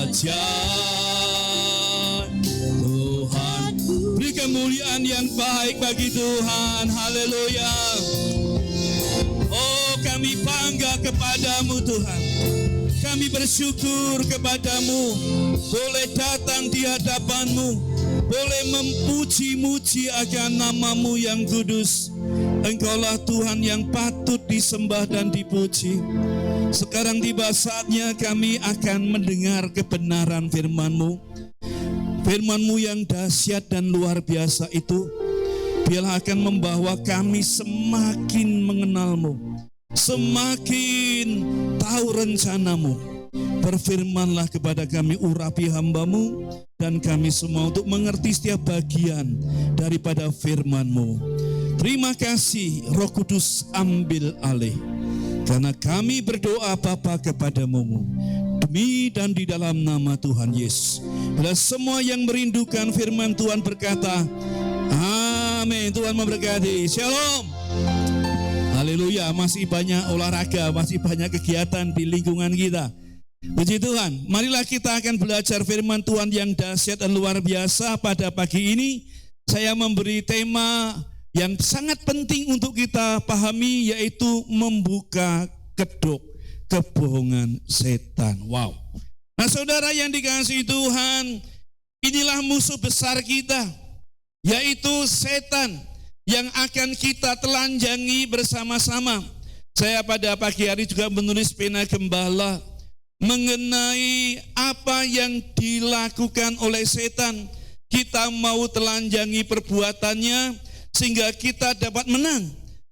kerajaan Tuhan. Beri kemuliaan yang baik bagi Tuhan. Haleluya. Oh, kami bangga kepadamu Tuhan. Kami bersyukur kepadamu, boleh datang di hadapanmu, boleh memuji-muji akan namamu yang kudus. Engkaulah Tuhan yang patut disembah dan dipuji. Sekarang tiba saatnya kami akan mendengar kebenaran firman-Mu. Firman-Mu yang dahsyat dan luar biasa itu, biarlah akan membawa kami semakin mengenal-Mu, semakin tahu rencana-Mu. Berfirmanlah kepada kami, urapi hamba-Mu dan kami semua untuk mengerti setiap bagian daripada firman-Mu. Terima kasih Roh Kudus, ambil alih. Karena kami berdoa Bapa kepadamu demi dan di dalam nama Tuhan Yesus. Bila semua yang merindukan firman Tuhan berkata, amin. Tuhan memberkati. Shalom. Haleluya. Masih banyak olahraga, masih banyak kegiatan di lingkungan kita. Puji Tuhan. Marilah kita akan belajar firman Tuhan yang dahsyat dan luar biasa pada pagi ini. Saya memberi tema yang sangat penting untuk kita pahami, yaitu membuka kedok kebohongan setan. Wow. Nah saudara yang dikasihi Tuhan, inilah musuh besar kita, yaitu setan yang akan kita telanjangi bersama-sama. Saya pada pagi hari juga menulis pena gembala mengenai apa yang dilakukan oleh setan. Kita mau telanjangi perbuatannya sehingga kita dapat menang.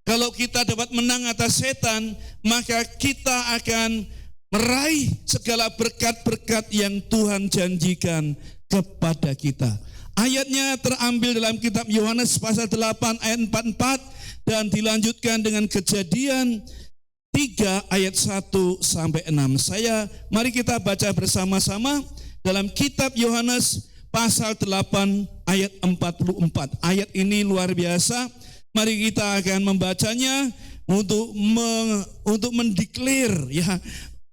Kalau kita dapat menang atas setan, maka kita akan meraih segala berkat-berkat yang Tuhan janjikan kepada kita. Ayatnya terambil dalam kitab Yohanes pasal 8 ayat 44 dan dilanjutkan dengan Kejadian 3 ayat 1 sampai 6. Mari kita baca bersama-sama dalam kitab Yohanes pasal 8 ayat 44. Ayat ini luar biasa. Mari kita akan membacanya untuk mendeklar ya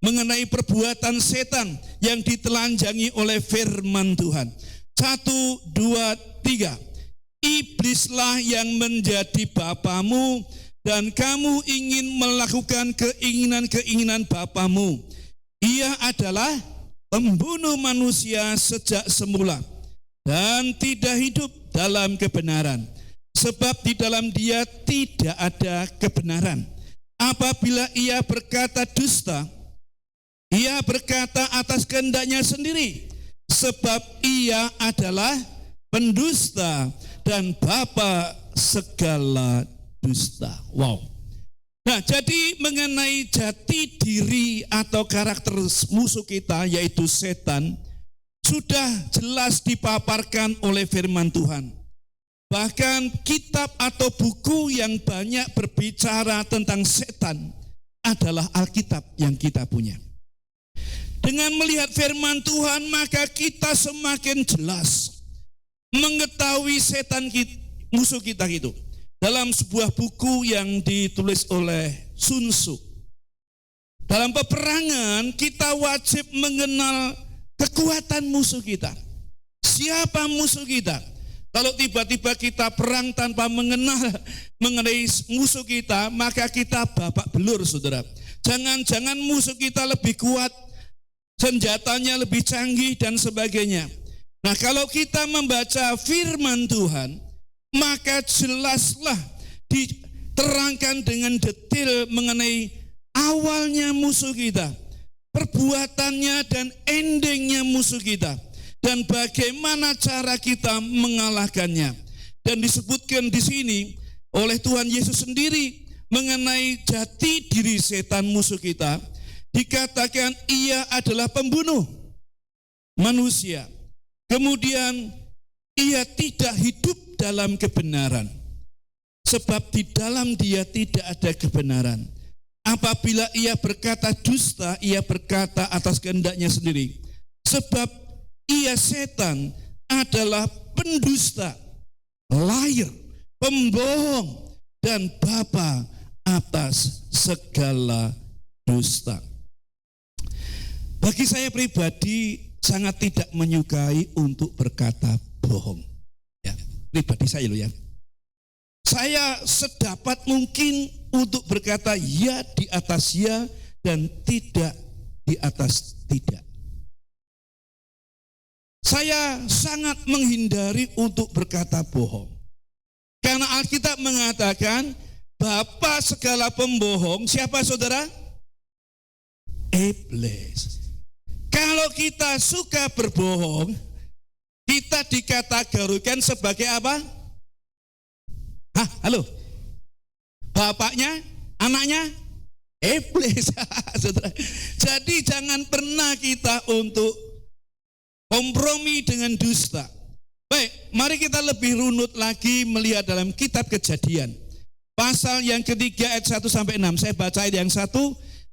mengenai perbuatan setan yang ditelanjangi oleh firman Tuhan. 1, 2, 3. Iblislah yang menjadi bapamu dan kamu ingin melakukan keinginan-keinginan bapamu. Ia adalah pembunuh manusia sejak semula dan tidak hidup dalam kebenaran, sebab di dalam dia tidak ada kebenaran. Apabila ia berkata dusta, ia berkata atas kehendaknya sendiri, sebab ia adalah pendusta dan bapa segala dusta. Wow. Nah, jadi mengenai jati diri atau karakter musuh kita, yaitu setan, sudah jelas dipaparkan oleh firman Tuhan. Bahkan kitab atau buku yang banyak berbicara tentang setan adalah Alkitab yang kita punya. Dengan melihat firman Tuhan, maka kita semakin jelas mengetahui setan musuh kita itu. Dalam sebuah buku yang ditulis oleh Sun Tzu. Dalam peperangan kita wajib mengenal kekuatan musuh kita. Siapa musuh kita? Kalau tiba-tiba kita perang tanpa mengenal mengenai musuh kita, maka kita babak belur, saudara. Jangan-jangan musuh kita lebih kuat, senjatanya lebih canggih dan sebagainya. Nah, kalau kita membaca firman Tuhan, maka jelaslah diterangkan dengan detail mengenai awalnya musuh kita, perbuatannya dan endingnya musuh kita, dan bagaimana cara kita mengalahkannya. Dan disebutkan di sini oleh Tuhan Yesus sendiri mengenai jati diri setan musuh kita. Dikatakan ia adalah pembunuh manusia. Kemudian ia tidak hidup dalam kebenaran, sebab di dalam dia tidak ada kebenaran. Apabila ia berkata dusta, ia berkata atas kehendaknya sendiri, sebab ia setan adalah pendusta, liar, pembohong, dan bapa atas segala dusta. Bagi saya pribadi, sangat tidak menyukai untuk berkata bohong. Ya, pribadi saya loh ya. Saya sedapat mungkin untuk berkata ya di atas ya dan tidak di atas tidak. Saya sangat menghindari untuk berkata bohong. Karena Alkitab mengatakan, bapa segala pembohong, siapa saudara? Iblis. Kalau kita suka berbohong, kita dikategorikan sebagai apa? Hah, halo? Bapaknya, anaknya? Iblis. Saudara. Jadi jangan pernah kita untuk kompromi dengan dusta. Baik, mari kita lebih runut lagi melihat dalam kitab Kejadian. Pasal yang ketiga ayat 1 sampai 6. Saya baca ayat yang 1,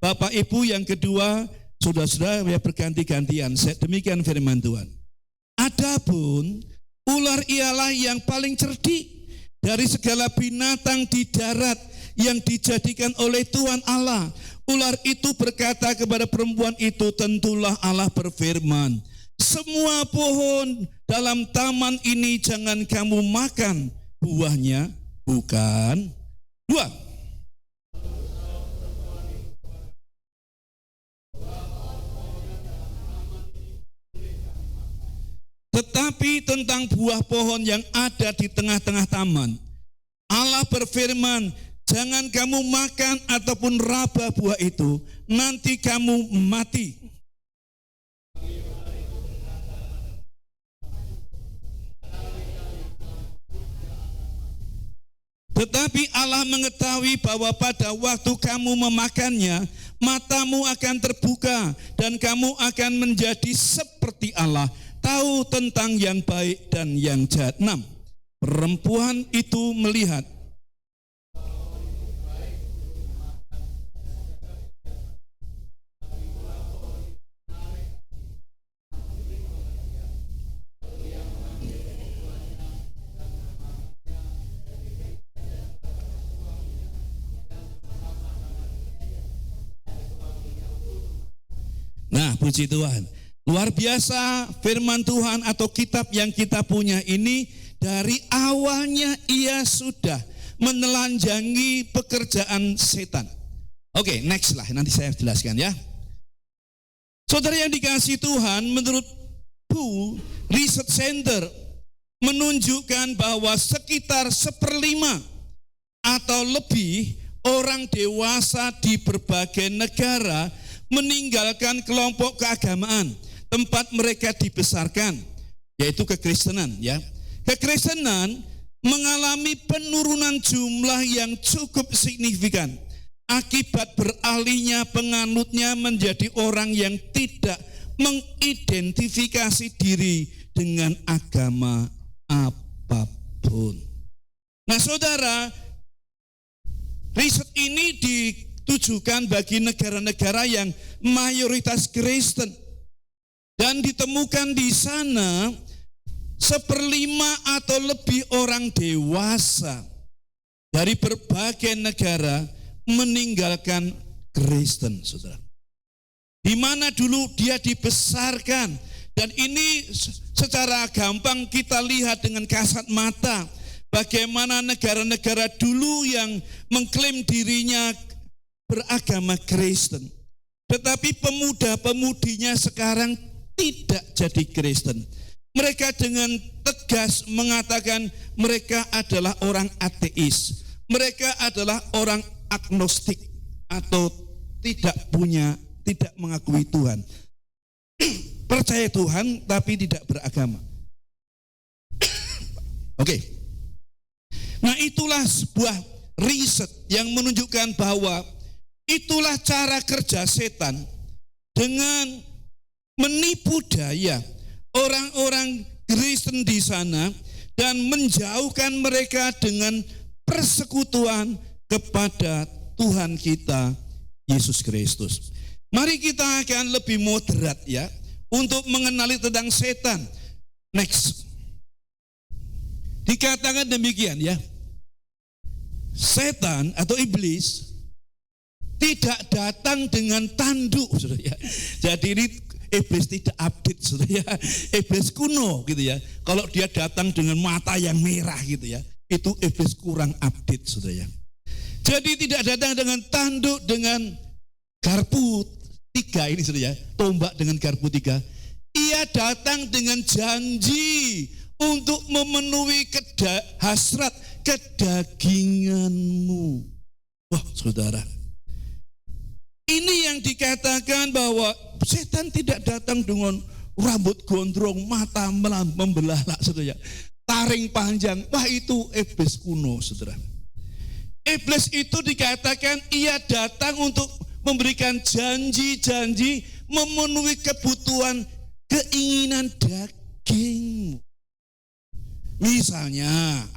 Bapak Ibu yang kedua, saudara-saudara ya berganti-gantian. Demikian firman Tuhan. Adapun ular ialah yang paling cerdik dari segala binatang di darat yang dijadikan oleh Tuhan Allah. Ular itu berkata kepada perempuan itu, tentulah Allah berfirman, semua pohon dalam taman ini jangan kamu makan buahnya, bukan buah. Tetapi tentang buah pohon yang ada di tengah-tengah taman, Allah berfirman, jangan kamu makan ataupun raba buah itu, nanti kamu mati. Tetapi Allah mengetahui bahwa pada waktu kamu memakannya, matamu akan terbuka dan kamu akan menjadi seperti Allah, tahu tentang yang baik dan yang jahat. 6. Perempuan itu melihat Nah, puji Tuhan. Luar biasa firman Tuhan atau kitab yang kita punya ini, dari awalnya ia sudah menelanjangi pekerjaan setan. Oke, next lah, nanti saya jelaskan ya. Saudara yang dikasihi Tuhan, menurut Pew Research Center menunjukkan bahwa sekitar 1/5 atau lebih orang dewasa di berbagai negara meninggalkan kelompok keagamaan tempat mereka dibesarkan, yaitu kekristenan ya. Kekristenan mengalami penurunan jumlah yang cukup signifikan akibat beralihnya penganutnya menjadi orang yang tidak mengidentifikasi diri dengan agama apapun. Nah, saudara, riset ini ditujukan bagi negara-negara yang mayoritas Kristen, dan ditemukan di sana 1/5 atau lebih orang dewasa dari berbagai negara meninggalkan Kristen, saudara. Di mana dulu dia dibesarkan, dan ini secara gampang kita lihat dengan kasat mata bagaimana negara-negara dulu yang mengklaim dirinya beragama Kristen, tetapi pemuda-pemudinya sekarang tidak jadi Kristen. Mereka dengan tegas mengatakan mereka adalah orang ateis, mereka adalah orang agnostik atau tidak mengakui Tuhan. Percaya Tuhan tapi tidak beragama. Oke. Nah, itulah sebuah riset yang menunjukkan bahwa itulah cara kerja setan dengan menipu daya orang-orang Kristen di sana dan menjauhkan mereka dengan persekutuan kepada Tuhan kita Yesus Kristus. Mari kita akan lebih moderat ya untuk mengenali tentang setan. Next. Dikatakan demikian ya. Setan atau iblis tidak datang dengan tanduk, saudara ya. Jadi iblis tidak update, saudara ya. Iblis kuno gitu ya. Kalau dia datang dengan mata yang merah gitu ya, itu iblis kurang update, saudara ya. Jadi tidak datang dengan tanduk dengan garpu 3 ini, saudara ya. Tombak dengan garpu 3. Ia datang dengan janji untuk memenuhi hasrat kedaginganmu. Wah, saudara. Ini yang dikatakan bahwa setan tidak datang dengan rambut gondrong, mata membelalak, saudara. Taring panjang. Wah, itu iblis kuno, saudara. Iblis itu dikatakan ia datang untuk memberikan janji-janji, memenuhi kebutuhan, keinginan dagingmu. Misalnya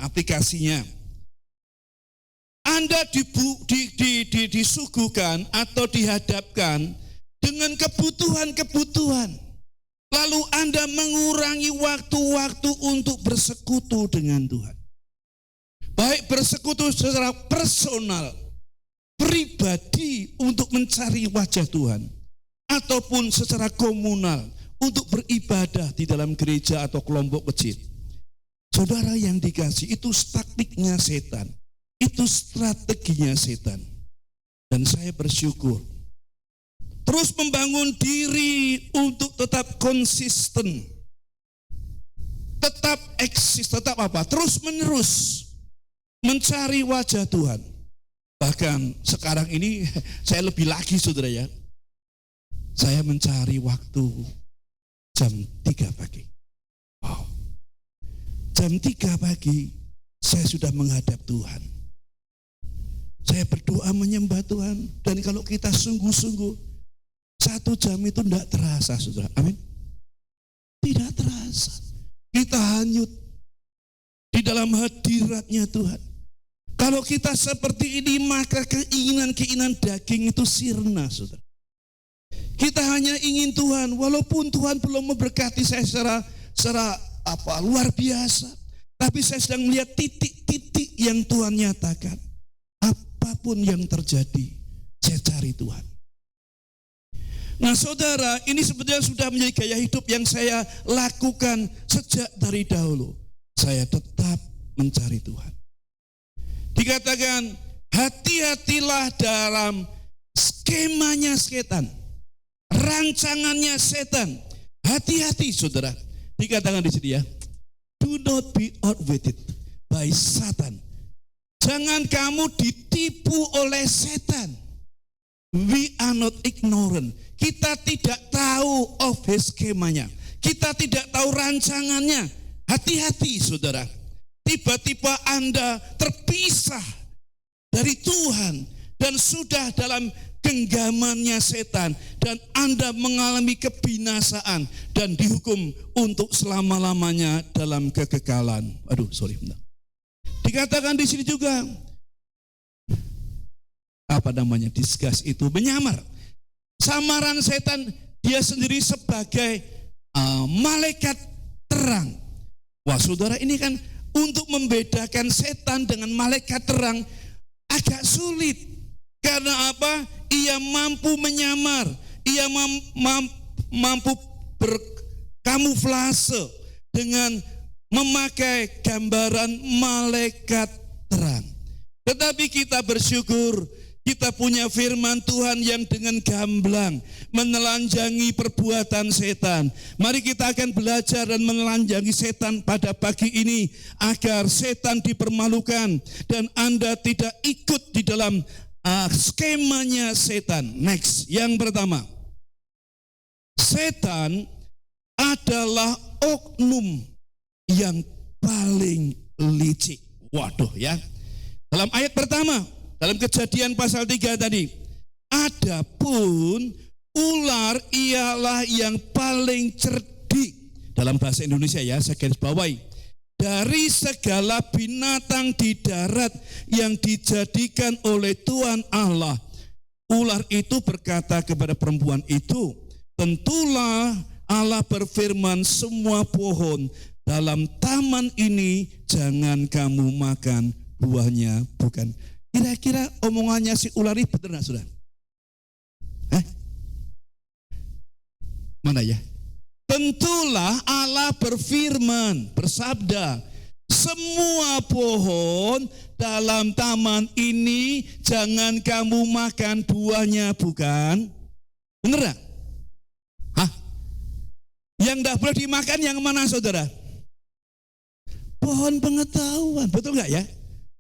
aplikasinya, Anda disuguhkan atau dihadapkan dengan kebutuhan-kebutuhan. Lalu Anda mengurangi waktu-waktu untuk bersekutu dengan Tuhan. Baik bersekutu secara personal, pribadi untuk mencari wajah Tuhan, ataupun secara komunal untuk beribadah di dalam gereja atau kelompok kecil. Saudara yang dikasih, itu taktiknya setan. Itu strateginya setan. Dan saya bersyukur. Terus membangun diri untuk tetap konsisten. Tetap eksis, tetap apa? Terus menerus mencari wajah Tuhan. Bahkan sekarang ini saya lebih lagi, saudara ya. Saya mencari waktu jam 3 pagi. Wow. Jam 3 pagi saya sudah menghadap Tuhan. Saya berdoa menyembah Tuhan. Dan kalau kita sungguh-sungguh, 1 jam itu tidak terasa, saudara. Amin. Tidak terasa. Kita hanyut di dalam hadiratnya Tuhan. Kalau kita seperti ini, maka keinginan-keinginan daging itu sirna, saudara. Kita hanya ingin Tuhan, walaupun Tuhan belum memberkati saya secara luar biasa. Tapi saya sedang melihat titik-titik yang Tuhan nyatakan. Apapun yang terjadi, saya cari Tuhan. Nah, saudara, ini sebetulnya sudah menjadi gaya hidup yang saya lakukan sejak dari dahulu. Saya tetap mencari Tuhan. Dikatakan, hati-hatilah dalam skemanya setan, rancangannya setan. Hati-hati, saudara. Dikatakan di sini ya, do not be outwitted by Satan. Jangan kamu ditipu oleh setan. We are not ignorant. Kita tidak tahu of his skemanya. Kita tidak tahu rancangannya. Hati-hati, saudara. Tiba-tiba Anda terpisah dari Tuhan dan sudah dalam genggamannya setan, dan Anda mengalami kebinasaan dan dihukum untuk selama-lamanya dalam kekekalan. Bentar. Dikatakan di sini juga discuss itu menyamar. Samaran setan, dia sendiri sebagai malaikat terang. Wah, saudara, ini kan untuk membedakan setan dengan malaikat terang agak sulit. Karena apa? Ia mampu menyamar, ia mampu berkamuflase dengan memakai gambaran malaikat terang. Tetapi kita bersyukur, kita punya firman Tuhan yang dengan gamblang menelanjangi perbuatan setan. Mari kita akan belajar dan menelanjangi setan pada pagi ini, agar setan dipermalukan dan Anda tidak ikut di dalam skemanya setan. Next, yang pertama, setan adalah oknum yang paling licik. Waduh ya. Dalam ayat pertama, dalam Kejadian pasal 3 tadi, adapun ular ialah yang paling cerdik. Dalam bahasa Indonesia ya, saya garis bawahi. Dari segala binatang di darat yang dijadikan oleh Tuhan Allah, ular itu berkata kepada perempuan itu, tentulah Allah berfirman, semua pohon dalam taman ini jangan kamu makan buahnya, bukan. Kira-kira omongannya si ular ini benar nggak, saudara? Mana ya? Tentulah Allah berfirman, bersabda, semua pohon dalam taman ini jangan kamu makan buahnya, bukan? Bener gak? Hah? Yang tidak boleh dimakan yang mana, saudara? Pohon pengetahuan, betul gak ya?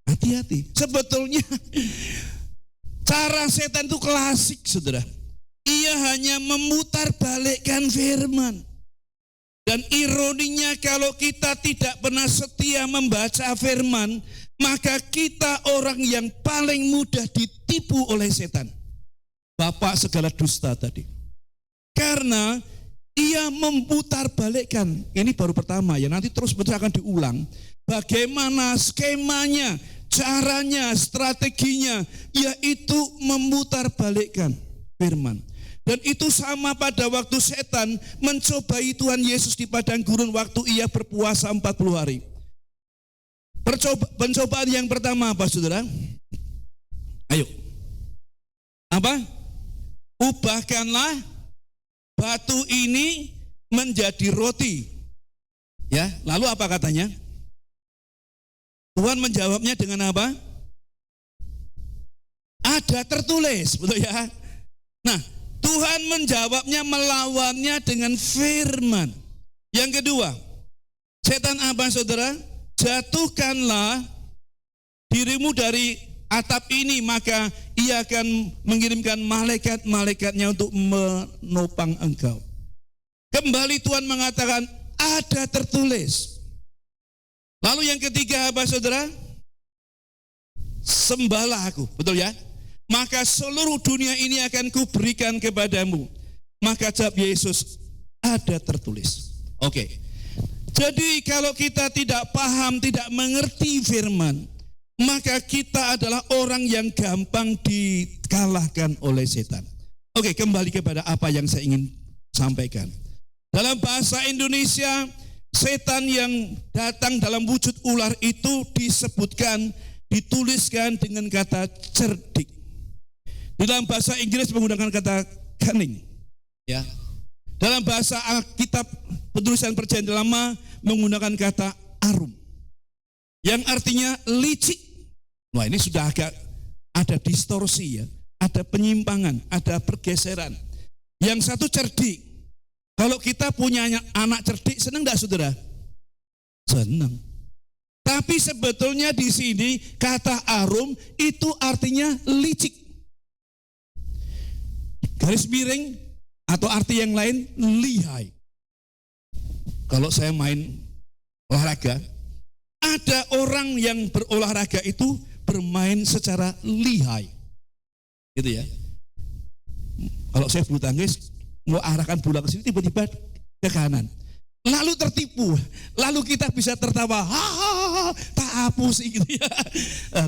Hati-hati. Sebetulnya cara setan itu klasik, saudara. Ia hanya memutarbalikkan firman. Dan ironinya kalau kita tidak pernah setia membaca firman, maka kita orang yang paling mudah ditipu oleh setan. Bapak segala dusta tadi. Karena ia memutarbalikkan. Ini baru pertama ya, nanti terus akan diulang. Bagaimana skemanya, caranya, strateginya, yaitu memutarbalikkan firman. Dan itu sama pada waktu setan mencobai Tuhan Yesus di padang gurun waktu ia berpuasa 40 hari. Pencobaan yang pertama apa, saudara? Ayo. Apa? Ubahkanlah batu ini menjadi roti. Ya, lalu apa katanya? Tuhan menjawabnya dengan apa? Ada tertulis, betul ya? Nah, Tuhan menjawabnya melawannya dengan firman. Yang kedua, setan apa, saudara? Jatuhkanlah dirimu dari atap ini, maka ia akan mengirimkan malaikat-malaikatnya untuk menopang engkau. Kembali Tuhan mengatakan ada tertulis. Lalu yang ketiga apa, saudara? Sembahlah aku, betul ya? Maka seluruh dunia ini akan kuberikan kepadamu. Maka jawab Yesus, ada tertulis. Oke. Jadi kalau kita tidak paham, tidak mengerti firman, maka kita adalah orang yang gampang dikalahkan oleh setan. Oke, kembali kepada apa yang saya ingin sampaikan. Dalam bahasa Indonesia, setan yang datang dalam wujud ular itu disebutkan, dituliskan dengan kata cerdik. Dalam bahasa Inggris menggunakan kata cunning. Ya. Dalam bahasa Alkitab penulisan Perjanjian Lama menggunakan kata arum. Yang artinya licik. Wah, ini sudah agak ada distorsi ya, ada penyimpangan, ada pergeseran. Yang satu cerdik. Kalau kita punya anak cerdik, senang enggak, saudara? Senang. Tapi sebetulnya di sini kata arum itu artinya licik. Garis miring atau arti yang lain lihai. Kalau saya main olahraga, ada orang yang berolahraga itu bermain secara lihai. Gitu ya. Kalau saya bulu tangkis, mau arahkan bola ke sini, tiba-tiba ke kanan. Lalu tertipu, lalu kita bisa tertawa, hahaha, tak hapus gitu ya.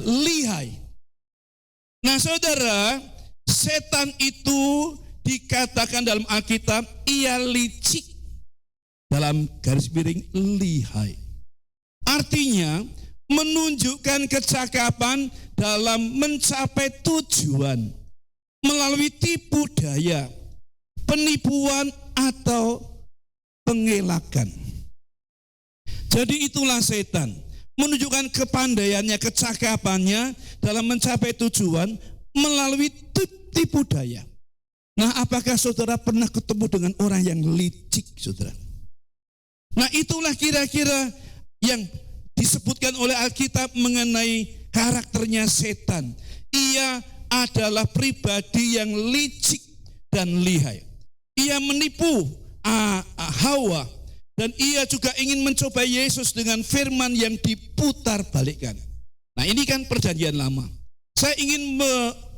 Lihai. Nah, saudara, setan itu dikatakan dalam Alkitab, ia licik, dalam garis miring lihai. Artinya menunjukkan kecakapan dalam mencapai tujuan melalui tipu daya, penipuan atau pengelakan. Jadi itulah setan, menunjukkan kepandaiannya, kecakapannya dalam mencapai tujuan melalui tipu daya. Nah, apakah saudara pernah ketemu dengan orang yang licik, saudara? Nah, itulah kira-kira yang disebutkan oleh Alkitab mengenai karakternya setan. Ia adalah pribadi yang licik dan lihai. Ia menipu Hawa, dan ia juga ingin mencoba Yesus dengan firman yang diputar balikkan. Nah, ini kan Perjanjian Lama. Saya ingin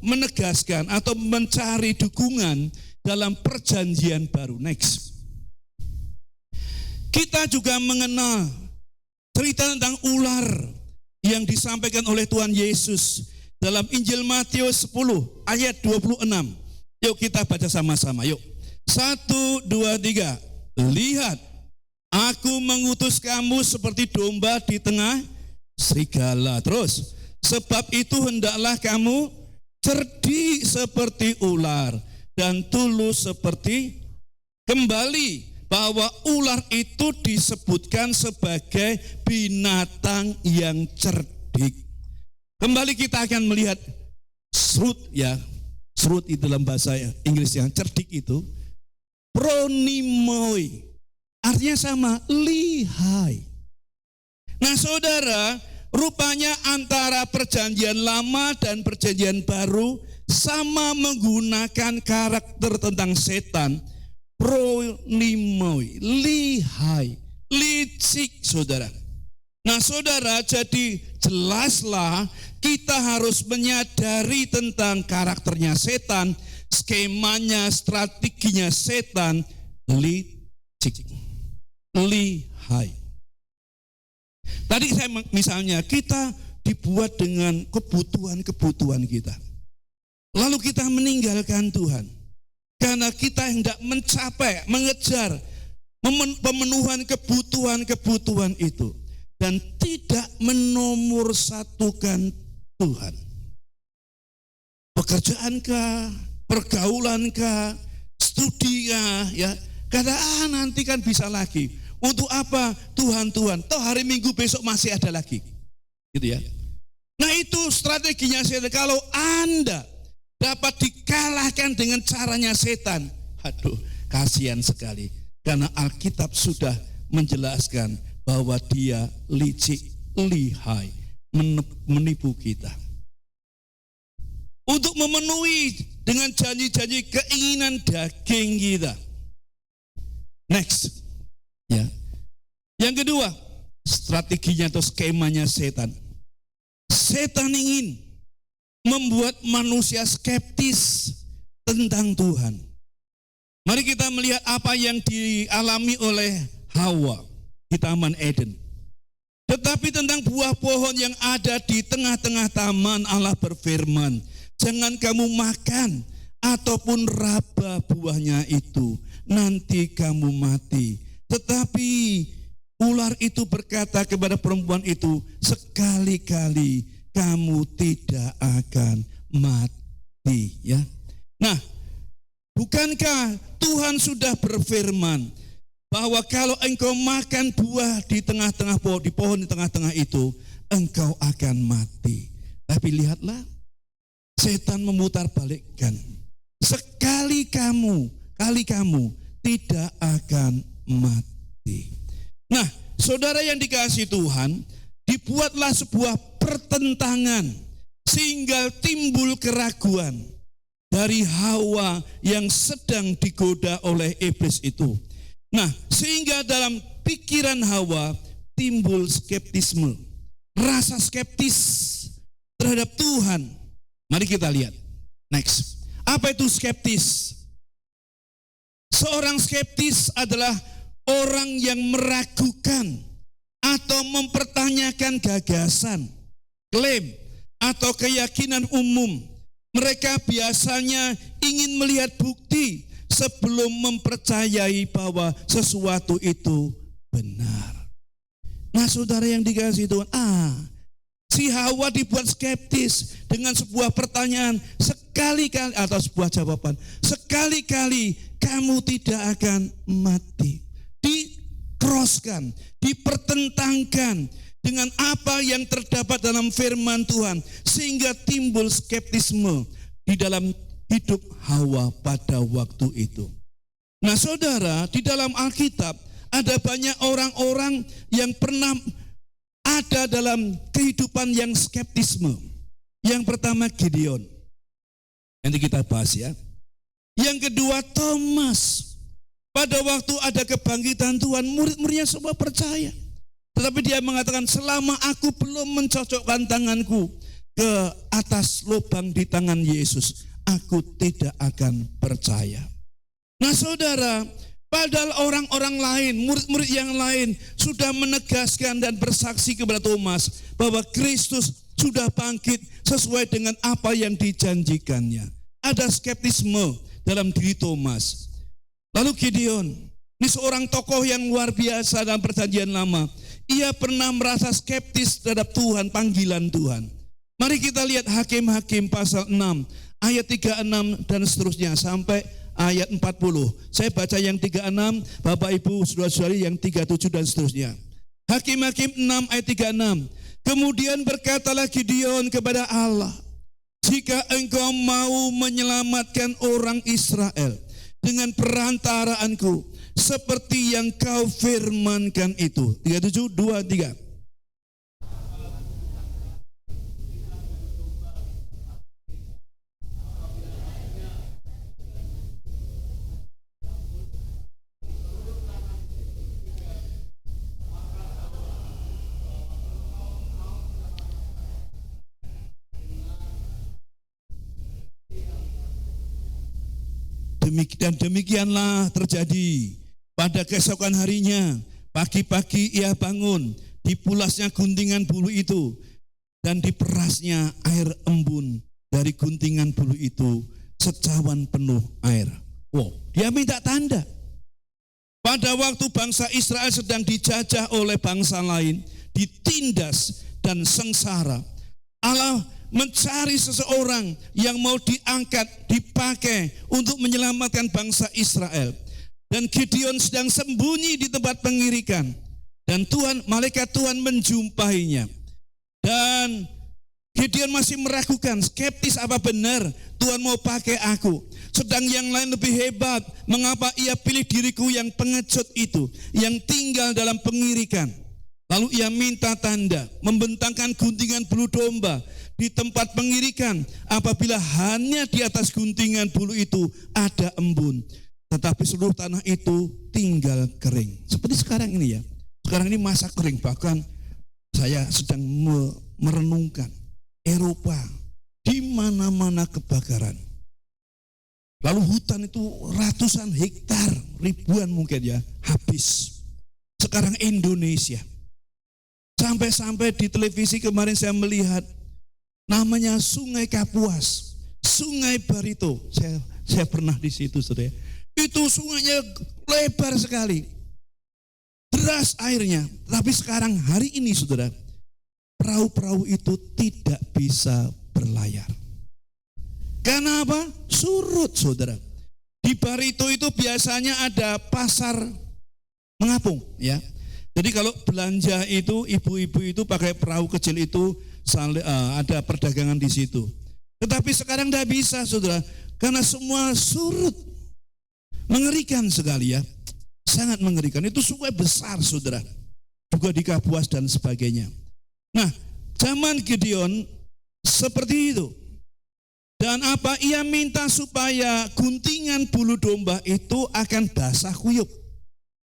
menegaskan atau mencari dukungan dalam Perjanjian Baru. Next. Kita juga mengenal cerita tentang ular yang disampaikan oleh Tuhan Yesus dalam Injil Matius 10 ayat 26. Yuk kita baca sama-sama. Yuk. 1, 2, 3. Lihat, aku mengutus kamu seperti domba di tengah serigala. Terus. Sebab itu hendaklah kamu cerdik seperti ular dan tulus seperti Kembali bahwa ular itu disebutkan sebagai binatang yang cerdik. Kembali kita akan melihat shrewd ya. Shrewd itu dalam bahasa Inggris yang cerdik itu. Pronimoi. Artinya sama, lihai. Nah saudara, rupanya antara perjanjian lama dan perjanjian baru sama menggunakan karakter tentang setan. Pronimoi, lihai, licik saudara. Nah saudara, jadi jelaslah kita harus menyadari tentang karakternya setan, skemanya, strateginya setan, licik, lihai. Tadi saya misalnya kita dibuat dengan kebutuhan-kebutuhan kita. Lalu kita meninggalkan Tuhan. Karena kita hendak mencapai, mengejar pemenuhan kebutuhan-kebutuhan itu. Dan tidak menomorsatukan Tuhan. Pekerjaankah, pergaulankah, studinya, ya. Kata nanti kan bisa lagi. Untuk apa Tuhan? Toh hari Minggu besok masih ada lagi. Gitu ya. Nah itu strateginya setan. Kalau Anda dapat dikalahkan dengan caranya setan, aduh kasihan sekali. Karena Alkitab sudah menjelaskan bahwa dia licik, lihai, menipu kita. Untuk memenuhi dengan janji-janji keinginan daging kita. Next. Ya. Yang kedua, strateginya atau skemanya setan. Setan ingin membuat manusia skeptis tentang Tuhan. Mari kita melihat apa yang dialami oleh Hawa di Taman Eden. Tetapi tentang buah pohon yang ada di tengah-tengah taman, Allah berfirman, jangan kamu makan ataupun raba buahnya itu, nanti kamu mati. Tetapi ular itu berkata kepada perempuan itu, sekali-kali kamu tidak akan mati. Ya. Nah, bukankah Tuhan sudah berfirman bahwa kalau engkau makan buah di tengah-tengah pohon, di pohon di tengah-tengah itu, engkau akan mati. Tapi lihatlah, setan memutar balikkan. Kali kamu tidak akan mati. Nah, saudara yang dikasihi Tuhan, dibuatlah sebuah pertentangan sehingga timbul keraguan dari Hawa yang sedang digoda oleh iblis itu. Nah, sehingga dalam pikiran Hawa timbul skeptisme, rasa skeptis terhadap Tuhan. Mari kita lihat. Next. Apa itu skeptis? Seorang skeptis adalah orang yang meragukan atau mempertanyakan gagasan, klaim, atau keyakinan umum. Mereka biasanya ingin melihat bukti sebelum mempercayai bahwa sesuatu itu benar. Nah saudara yang dikasihi Tuhan, si Hawa dibuat skeptis dengan sebuah pertanyaan sekali-kali atau sebuah jawaban. Sekali-kali kamu tidak akan mati. Dikroskan, dipertentangkan dengan apa yang terdapat dalam firman Tuhan. Sehingga timbul skeptisme di dalam hidup Hawa pada waktu itu. Nah saudara, di dalam Alkitab ada banyak orang-orang yang pernah ada dalam kehidupan yang skeptisme. Yang pertama Gideon. Nanti kita bahas ya. Yang kedua Thomas. Pada waktu ada kebangkitan Tuhan, murid-muridnya semua percaya. Tetapi dia mengatakan, selama aku belum mencocokkan tanganku ke atas lubang di tangan Yesus, aku tidak akan percaya. Nah saudara, padahal orang-orang lain, murid-murid yang lain sudah menegaskan dan bersaksi kepada Thomas bahwa Kristus sudah bangkit sesuai dengan apa yang dijanjikannya. Ada skeptisme dalam diri Thomas. Lalu Gideon, ini seorang tokoh yang luar biasa dalam perjanjian lama. Ia pernah merasa skeptis terhadap Tuhan, panggilan Tuhan. Mari kita lihat Hakim-Hakim pasal 6, ayat 36 dan seterusnya sampai ayat 40. Saya baca yang 36, Bapak Ibu Saudara-saudari yang 37 dan seterusnya. Hakim-Hakim 6 ayat 36. Kemudian berkatalah Gideon kepada Allah, jika engkau mau menyelamatkan orang Israel dengan perantaraanku, seperti yang kau firmankan itu. 37, 2, 3. Dan demikianlah terjadi. Pada keesokan harinya, pagi-pagi ia bangun, dipulasnya guntingan bulu itu, dan diperasnya air embun dari guntingan bulu itu, secawan penuh air. Wow, dia minta tanda. Pada waktu bangsa Israel sedang dijajah oleh bangsa lain, ditindas dan sengsara, Allah mencari seseorang yang mau diangkat, dipakai untuk menyelamatkan bangsa Israel. Dan Gideon sedang sembunyi di tempat pengirikan. Dan malaikat Tuhan menjumpainya. Dan Gideon masih meragukan, skeptis apa benar Tuhan mau pakai aku. Sedang yang lain lebih hebat, mengapa ia pilih diriku yang pengecut itu, yang tinggal dalam pengirikan. Lalu ia minta tanda, membentangkan guntingan bulu domba di tempat pengirikan, apabila hanya di atas guntingan bulu itu ada embun, tetapi seluruh tanah itu tinggal kering. Seperti sekarang ini ya, sekarang ini masa kering. Bahkan saya sedang merenungkan Eropa, di mana-mana kebakaran. Lalu hutan itu ratusan hektar, ribuan mungkin ya, habis. Sekarang Indonesia, sampai-sampai di televisi kemarin saya melihat namanya Sungai Kapuas, Sungai Barito. Saya pernah di situ, saudara. Itu sungainya lebar sekali, deras airnya. Tapi sekarang hari ini, saudara, perahu-perahu itu tidak bisa berlayar. Karena apa? Surut, saudara. Di Barito itu biasanya ada pasar mengapung, ya. Jadi kalau belanja itu, ibu-ibu itu pakai perahu kecil itu, ada perdagangan di situ. Tetapi sekarang tidak bisa, saudara, karena semua surut. Mengerikan sekali ya, sangat mengerikan. Itu sungai besar, saudara, juga di Kapuas dan sebagainya. Nah, zaman Gideon seperti itu. Dan apa? Ia minta supaya guntingan bulu domba itu akan basah kuyup,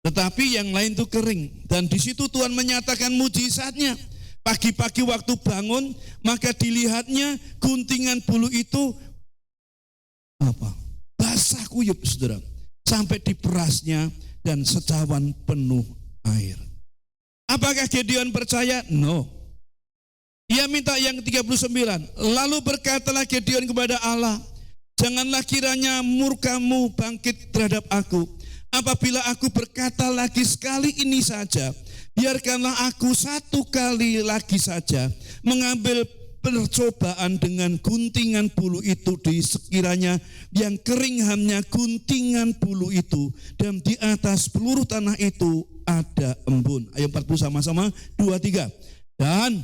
tetapi yang lain itu kering. Dan di situ Tuhan menyatakan mujizatnya. Pagi-pagi waktu bangun, maka dilihatnya guntingan bulu itu basah kuyup, saudara, sampai diperasnya dan secawan penuh air. Apakah Gideon percaya? No. Ia minta yang 39. Lalu berkatalah Gideon kepada Allah, janganlah kiranya murkamu bangkit terhadap aku, apabila aku berkata lagi sekali ini saja. Biarkanlah aku satu kali lagi saja mengambil percobaan dengan guntingan bulu itu di sekiranya yang kering hanya guntingan bulu itu, dan di atas seluruh tanah itu ada embun. Ayat 40 sama-sama, 2, 3. Dan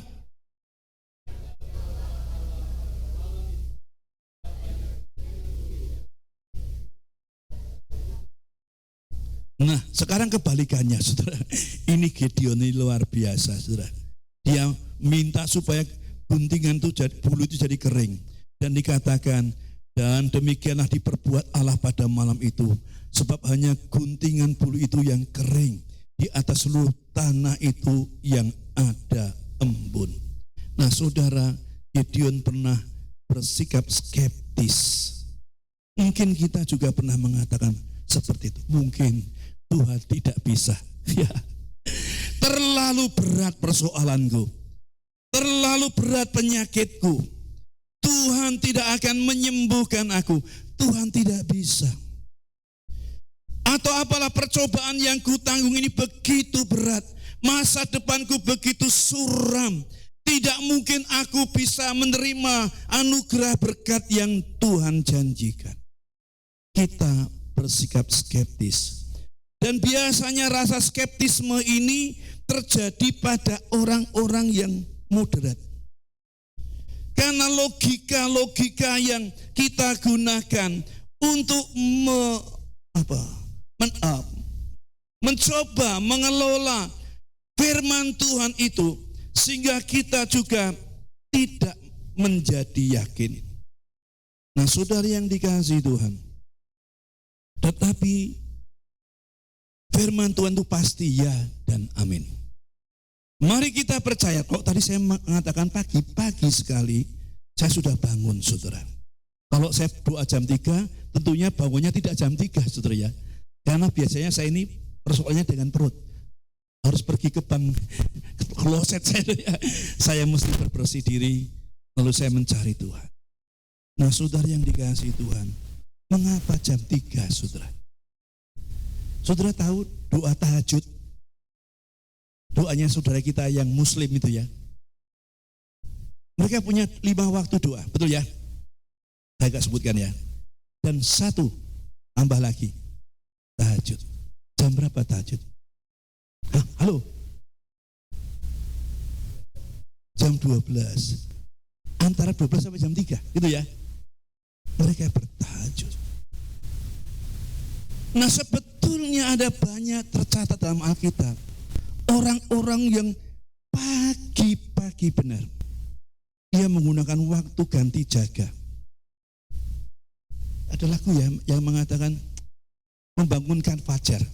nah, sekarang kebalikannya, saudara. Ini Gideon ini luar biasa, saudara. Dia minta supaya guntingan itu bulu itu jadi kering. Dan dikatakan, dan demikianlah diperbuat Allah pada malam itu. Sebab hanya guntingan bulu itu yang kering. Di atas seluruh tanah itu yang ada embun. Nah, saudara, Gideon pernah bersikap skeptis. Mungkin kita juga pernah mengatakan seperti itu. Mungkin Tuhan tidak bisa. Ya. Terlalu berat persoalanku. Terlalu berat penyakitku. Tuhan tidak akan menyembuhkan aku. Tuhan tidak bisa. Atau apalah percobaan yang kutanggung ini begitu berat. Masa depanku begitu suram. Tidak mungkin aku bisa menerima anugerah berkat yang Tuhan janjikan. kita bersikap skeptis. Dan biasanya rasa skeptisme ini terjadi pada orang-orang yang moderat. Karena logika-logika yang kita gunakan untuk mencoba mengelola firman Tuhan itu, sehingga kita juga tidak menjadi yakin. Nah, saudara yang dikasihi Tuhan, tetapi firman Tuhan itu pasti ya dan amin. Mari kita percaya. Kok tadi saya mengatakan pagi sekali saya sudah bangun, saudara. Kalau saya doa jam 3, tentunya bangunnya tidak jam 3, saudara ya. Karena biasanya saya ini persoalannya dengan perut. Harus pergi ke bank, ke kloset saya ya. Saya mesti berbersih diri, lalu saya mencari Tuhan. Nah, saudara yang dikasihi Tuhan, mengapa jam 3, saudara? Saudara tahu doa tahajud? Doanya saudara kita yang muslim itu ya. Mereka punya 5 waktu doa, betul ya? Saya agak sebutkan ya. Dan 1 tambah lagi, tahajud. Jam berapa tahajud? Halo? Jam 12. Antara 12 sampai jam 3, gitu ya. Mereka bertahajud. Nah, sebetulnya ada banyak tercatat dalam Alkitab orang-orang yang pagi-pagi benar. Dia menggunakan waktu ganti jaga. Ada lagu ya yang mengatakan membangunkan fajar.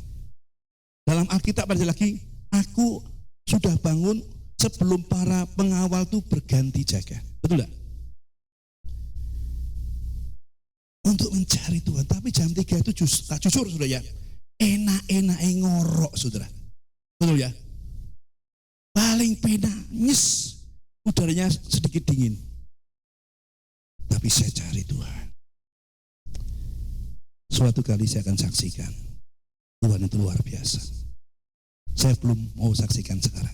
Dalam Alkitab ada lagi, aku sudah bangun sebelum para pengawal itu berganti jaga. Betul enggak? Untuk mencari Tuhan. Tapi jam 3 itu jujur sudah ya, enak-enak ngorok, saudara. Betul ya? Paling pena, nyes, udaranya sedikit dingin. Tapi saya cari Tuhan. Suatu kali saya akan saksikan Tuhan itu luar biasa. Saya belum mau saksikan sekarang.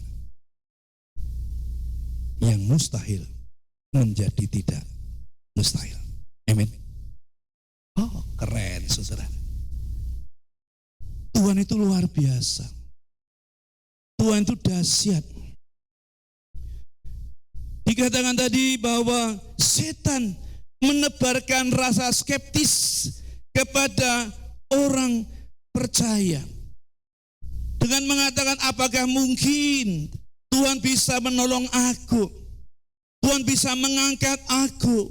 Yang mustahil menjadi tidak mustahil. Amin. Oh, keren, saudara. Tuhan itu luar biasa. Tuhan itu dahsyat. Dikatakan tadi bahwa setan menebarkan rasa skeptis kepada orang percaya. Dengan mengatakan, apakah mungkin Tuhan bisa menolong aku? Tuhan bisa mengangkat aku?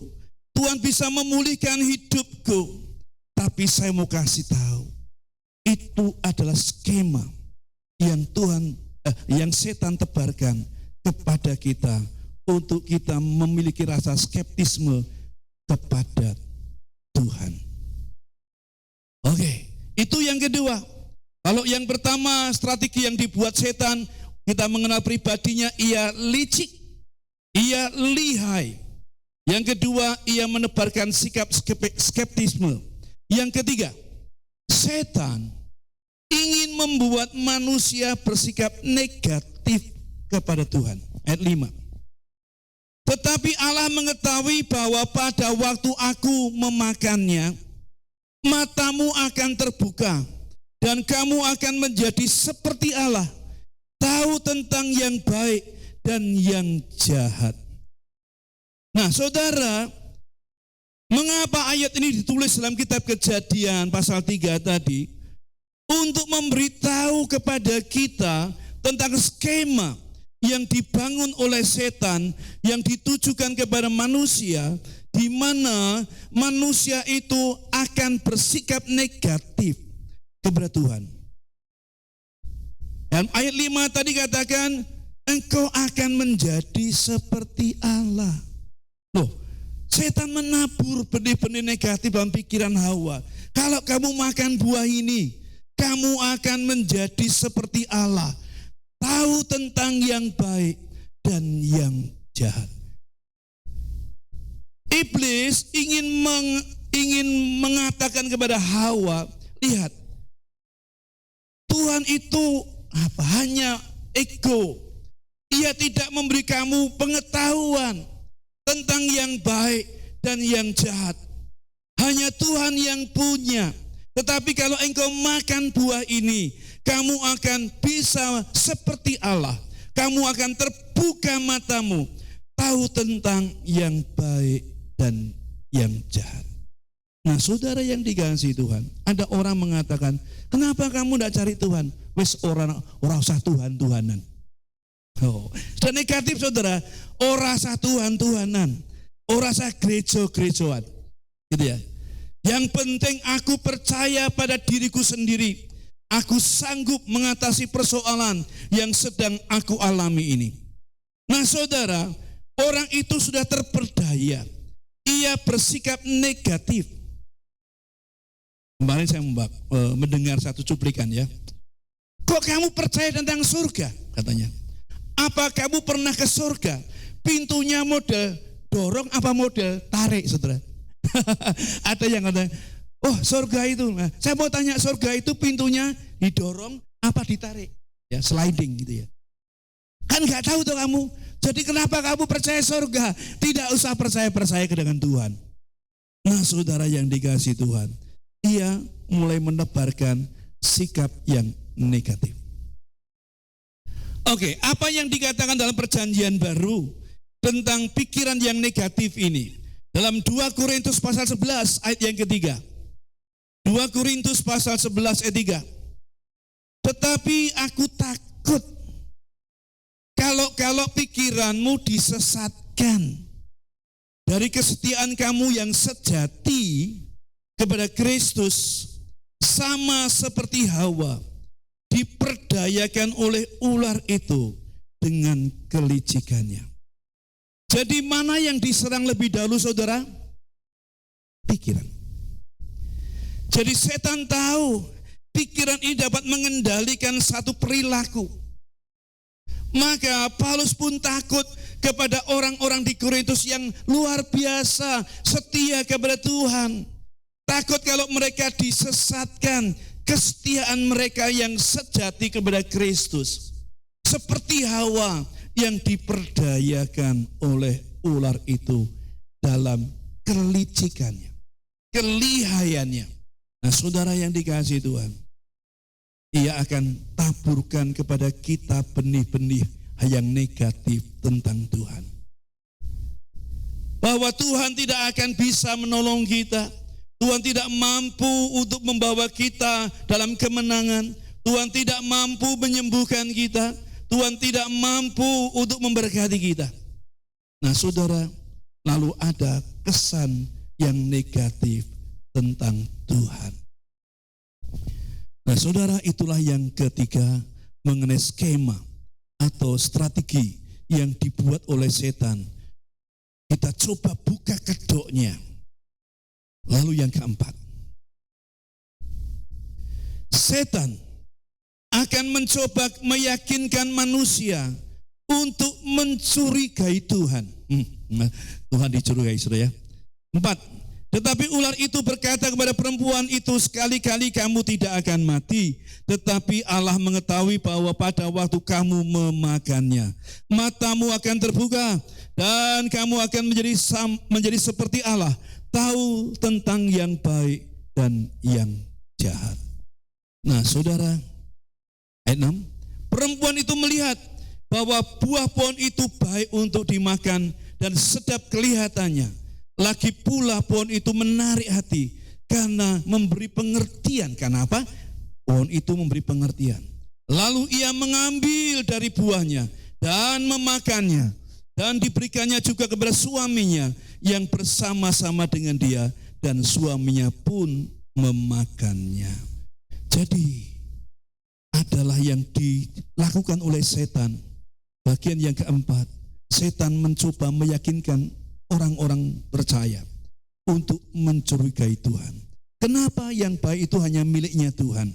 Tuhan bisa memulihkan hidupku? Tapi saya mau kasih tahu, itu adalah skema yang setan tebarkan kepada kita untuk kita memiliki rasa skeptisme kepada Tuhan. Oke, itu yang kedua. Kalau yang pertama, strategi yang dibuat setan, kita mengenal pribadinya, ia licik, ia lihai. Yang kedua, ia menebarkan sikap skeptisme. Yang ketiga, setan ingin membuat manusia bersikap negatif kepada Tuhan. Ayat 5. Tetapi Allah mengetahui bahwa pada waktu aku memakannya, matamu akan terbuka dan kamu akan menjadi seperti Allah, tahu tentang yang baik dan yang jahat. Nah, saudara, mengapa ayat ini ditulis dalam kitab Kejadian pasal 3 tadi? Untuk memberitahu kepada kita tentang skema yang dibangun oleh setan, yang ditujukan kepada manusia, di mana manusia itu akan bersikap negatif kepada Tuhan. Dan ayat 5 tadi katakan, engkau akan menjadi seperti Allah. Loh, setan menabur benih-benih negatif dalam pikiran Hawa. Kalau kamu makan buah ini, kamu akan menjadi seperti Allah, tahu tentang yang baik dan yang jahat. Iblis ingin mengatakan kepada Hawa, lihat, Tuhan itu hanya ego. Ia tidak memberi kamu pengetahuan tentang yang baik dan yang jahat. Hanya Tuhan yang punya. Tetapi kalau engkau makan buah ini, kamu akan bisa seperti Allah. Kamu akan terbuka matamu, tahu tentang yang baik dan yang jahat. Nah, saudara yang dikasihi Tuhan, ada orang mengatakan, kenapa kamu tidak cari Tuhan? Wes orang usah Tuhan-Tuhanan. Oh, dan negatif saudara, orang usah Tuhan-Tuhanan, orang usah gereja-gerejaan, gitu ya. Yang penting aku percaya pada diriku sendiri. Aku sanggup mengatasi persoalan yang sedang aku alami ini. Nah saudara, orang itu sudah terperdaya. Ia bersikap negatif. Kemarin saya mendengar satu cuplikan ya. Kok kamu percaya tentang surga? Katanya. Apa kamu pernah ke surga? Pintunya model dorong apa model tarik, saudara? Ada yang kata, oh surga itu. Nah, saya mau tanya, surga itu pintunya didorong apa ditarik? Ya sliding gitu ya. Kan nggak tahu tuh kamu. Jadi kenapa kamu percaya surga? Tidak usah percaya dengan Tuhan. Nah saudara yang dikasihi Tuhan, ia mulai menebarkan sikap yang negatif. Oke, apa yang dikatakan dalam perjanjian baru tentang pikiran yang negatif ini? Dalam 2 Korintus pasal 11 ayat yang ketiga. 2 Korintus pasal 11 ayat 3. Tetapi aku takut kalau pikiranmu disesatkan dari kesetiaan kamu yang sejati kepada Kristus, sama seperti Hawa diperdayakan oleh ular itu dengan kelicikannya. Jadi mana yang diserang lebih dahulu saudara? Pikiran. Jadi setan tahu pikiran ini dapat mengendalikan satu perilaku. Maka Paulus pun takut kepada orang-orang di Korintus yang luar biasa setia kepada Tuhan. Takut kalau mereka disesatkan kesetiaan mereka yang sejati kepada Kristus. Seperti Hawa yang diperdayakan oleh ular itu dalam kelicikannya, kelihayannya. Nah saudara yang dikasihi Tuhan, ia akan taburkan kepada kita benih-benih yang negatif tentang Tuhan. Bahwa Tuhan tidak akan bisa menolong kita. Tuhan tidak mampu untuk membawa kita dalam kemenangan. Tuhan tidak mampu menyembuhkan kita. Tuhan tidak mampu untuk memberkati kita. Nah saudara, lalu ada kesan yang negatif tentang Tuhan. Nah saudara, itulah yang ketiga mengenai skema atau strategi yang dibuat oleh setan. Kita coba buka kedoknya. Lalu yang keempat, setan akan mencoba meyakinkan manusia untuk mencurigai Tuhan. Tuhan dicurigai, saudara ya. 4. Tetapi ular itu berkata kepada perempuan itu, sekali-kali kamu tidak akan mati, tetapi Allah mengetahui bahwa pada waktu kamu memakannya, matamu akan terbuka dan kamu akan menjadi seperti Allah, tahu tentang yang baik dan yang jahat. Nah, saudara, ayat 6, perempuan itu melihat bahwa buah pohon itu baik untuk dimakan dan sedap kelihatannya. Lagi pula pohon itu menarik hati karena memberi pengertian. Karena apa? Pohon itu memberi pengertian. Lalu ia mengambil dari buahnya dan memakannya. Dan diberikannya juga kepada suaminya yang bersama-sama dengan dia. Dan suaminya pun memakannya. Jadi adalah yang dilakukan oleh setan. Bagian yang keempat, setan mencoba meyakinkan orang-orang percaya untuk mencurigai Tuhan. Kenapa yang baik itu hanya miliknya Tuhan?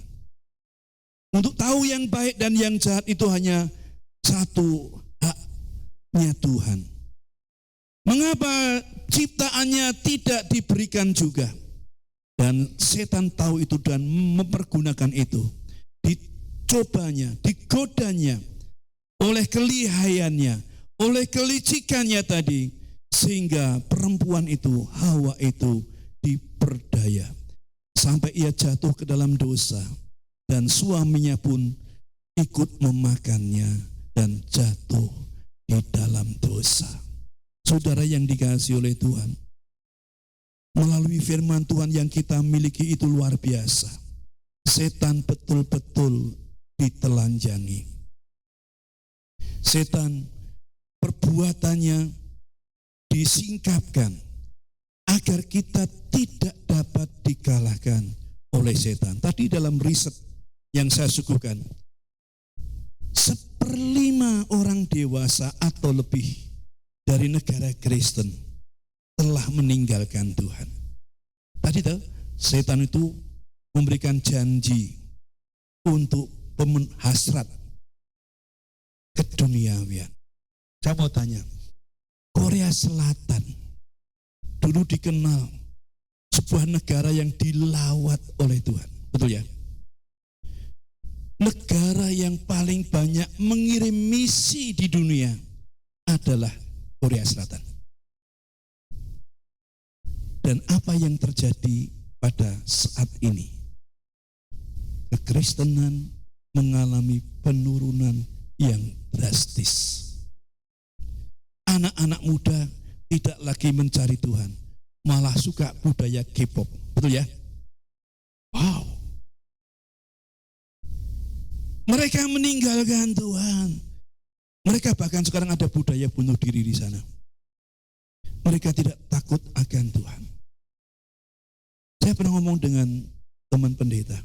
Untuk tahu yang baik dan yang jahat itu hanya satu haknya Tuhan. Mengapa ciptaannya tidak diberikan juga? Dan setan tahu itu dan mempergunakan itu. Dicobanya, digodanya oleh kelihayannya, oleh kelicikannya tadi, sehingga perempuan itu, Hawa itu, bahaya sampai ia jatuh ke dalam dosa dan suaminya pun ikut memakannya dan jatuh di dalam dosa. Saudara yang dikasihi oleh Tuhan, melalui firman Tuhan yang kita miliki itu luar biasa. Setan betul-betul ditelanjangi. Setan perbuatannya disingkapkan agar kita tidak dapat dikalahkan oleh setan. Tadi dalam riset yang saya suguhkan, 1/5 orang dewasa atau lebih dari negara Kristen telah meninggalkan Tuhan. Tadi tahu, setan itu memberikan janji untuk hasrat keduniawian. Saya mau tanya, Korea Selatan dulu dikenal sebuah negara yang dilawat oleh Tuhan, betul ya? Negara yang paling banyak mengirim misi di dunia adalah Korea Selatan. Dan apa yang terjadi pada saat ini? Kekristenan mengalami penurunan yang drastis. Anak-anak muda tidak lagi mencari Tuhan, malah suka budaya K-pop, betul ya? Wow. Mereka meninggalkan Tuhan. Mereka bahkan sekarang ada budaya bunuh diri di sana. Mereka tidak takut akan Tuhan. Saya pernah ngomong dengan teman pendeta,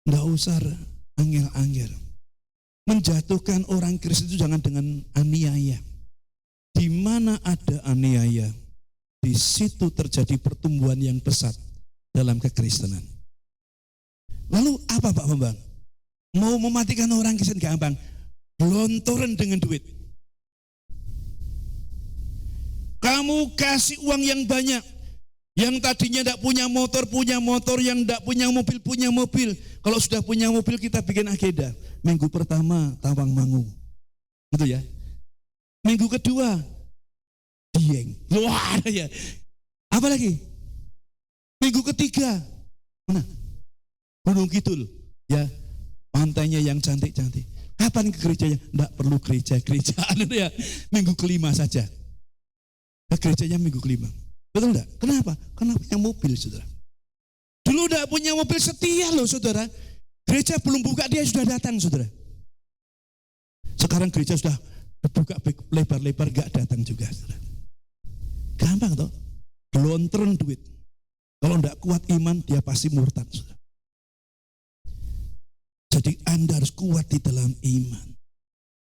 nggak usah angel-angel. Menjatuhkan orang Kristen itu jangan dengan aniaya. Di mana ada aniaya, di situ terjadi pertumbuhan yang pesat dalam kekristenan. Lalu apa Pak Bambang? Mau mematikan orang Kristen gampang, gelontoran dengan duit. Kamu kasih uang yang banyak, yang tadinya tidak punya motor, yang tidak punya mobil. Kalau sudah punya mobil kita bikin agenda. Minggu pertama Tawangmangu, gitu ya. Minggu kedua Dieng. Wah ya. Apa lagi? Minggu ketiga mana? Gunung Kidul, ya. Pantainya yang cantik-cantik. Kapan ke gerejanya? Tidak perlu gereja-gerejaan ya. Minggu kelima saja. Ke gerejanya minggu kelima. Betul enggak? Kenapa? Karena punya mobil, saudara. Dulu tidak punya mobil setia loh, saudara. Gereja belum buka dia sudah datang, saudara. Sekarang gereja sudah buka lebar-lebar gak datang juga, saudara. Gampang toh? Gelontoran duit. Kalau tidak kuat iman dia pasti murtad, saudara. Jadi Anda harus kuat di dalam iman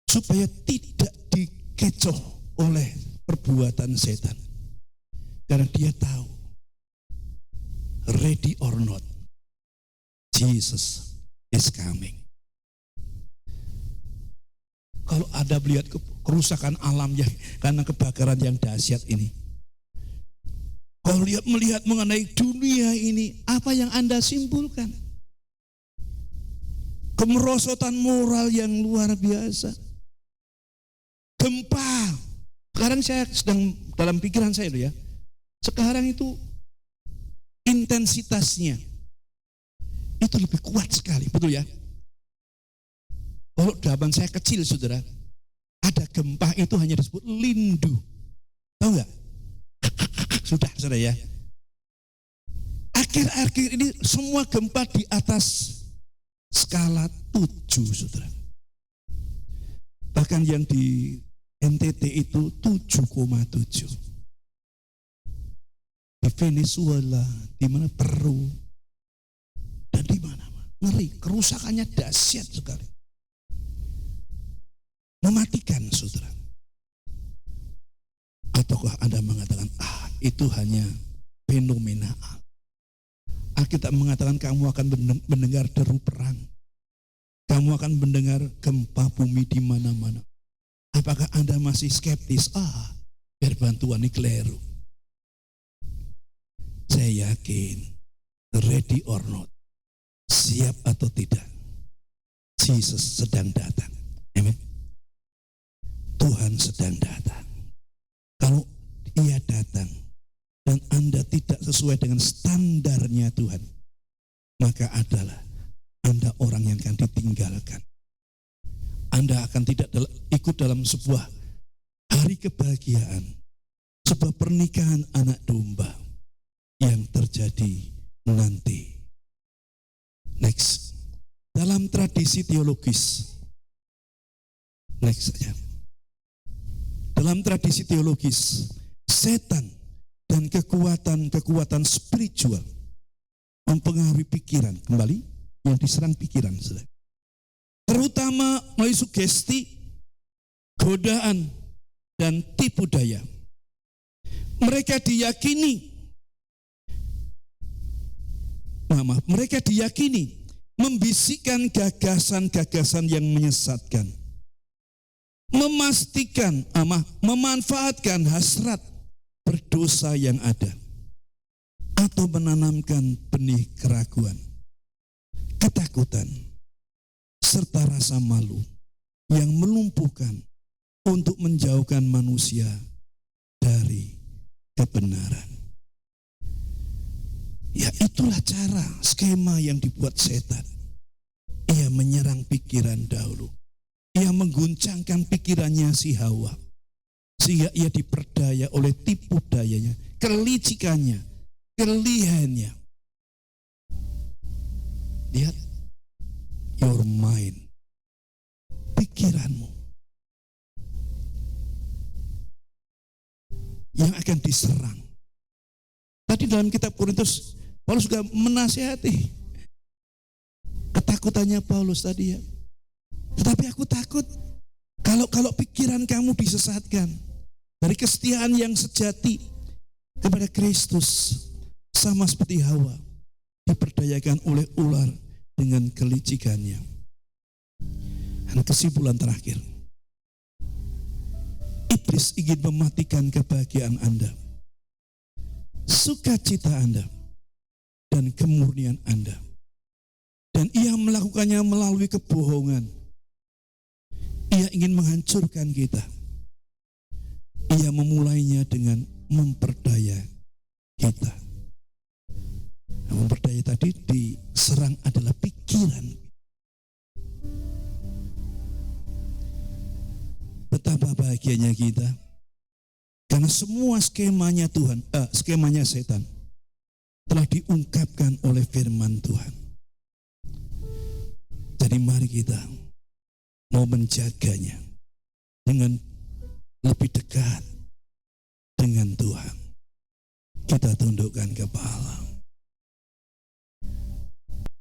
supaya tidak dikecoh oleh perbuatan setan. Karena dia tahu, ready or not, Jesus is coming. Kalau Anda melihat kerusakan alam ya karena kebakaran yang dahsyat ini, kalau melihat mengenai dunia ini, apa yang Anda simpulkan? Kemerosotan moral yang luar biasa. Gempa. Sekarang saya sedang dalam pikiran saya loh ya. Sekarang itu intensitasnya itu lebih kuat sekali, betul ya? Kalau zaman saya kecil, saudara, ada gempa itu hanya disebut lindu. Tahu nggak? Sudah, saudara ya. Akhir-akhir ini semua gempa di atas skala 7, saudara. Bahkan yang di NTT itu 7,7. Di Venezuela, di mana Peru, dan di mana-mana. Ngeri, kerusakannya dahsyat sekali. Mematikan, saudara. Ataukah Anda mengatakan, itu hanya fenomena alam. Alkitab mengatakan kamu akan mendengar deru perang. Kamu akan mendengar gempa bumi di mana-mana. Apakah Anda masih skeptis? Firman Tuhan ini keliru. Saya yakin, ready or not, siap atau tidak, Jesus sedang datang. Amin. Tuhan sedang datang. Kalau Ia datang dan Anda tidak sesuai dengan standarnya Tuhan, maka adalah Anda orang yang akan ditinggalkan. Anda akan tidak ikut dalam sebuah hari kebahagiaan, sebuah pernikahan anak domba yang terjadi nanti. Next, dalam tradisi teologis, next saja. Dalam tradisi teologis, setan dan kekuatan spiritual mempengaruhi pikiran, kembali yang diserang pikiran, saudara. Terutama melalui sugesti, godaan, dan tipu daya. Mereka diyakini membisikkan gagasan-gagasan yang menyesatkan, memanfaatkan hasrat berdosa yang ada, atau menanamkan benih keraguan, ketakutan, serta rasa malu yang melumpuhkan untuk menjauhkan manusia dari kebenaran. Ya, itulah cara, skema yang dibuat setan. Ia menyerang pikiran dahulu. Ia mengguncangkan pikirannya si Hawa, sehingga ia diperdaya oleh tipu dayanya, kelicikannya, kelihayannya. Lihat, your mind, pikiranmu yang akan diserang. Tadi dalam kitab Korintus, Paulus juga menasihati ketakutannya Paulus tadi ya. Tetapi aku takut kalau pikiran kamu disesatkan dari kesetiaan yang sejati kepada Kristus, sama seperti Hawa diperdayakan oleh ular dengan kelicikannya. Dan kesimpulan terakhir, iblis ingin mematikan kebahagiaan Anda, sukacita Anda, dan kemurnian Anda. Dan ia melakukannya melalui kebohongan. Ia ingin menghancurkan kita. Ia memulainya dengan memperdaya kita. Memperdaya tadi diserang adalah pikiran. Betapa bahagianya kita, karena semua skemanya skemanya setan telah diungkapkan oleh firman Tuhan. Jadi mari kita mau menjaganya dengan lebih dekat dengan Tuhan. Kita tundukkan kepala.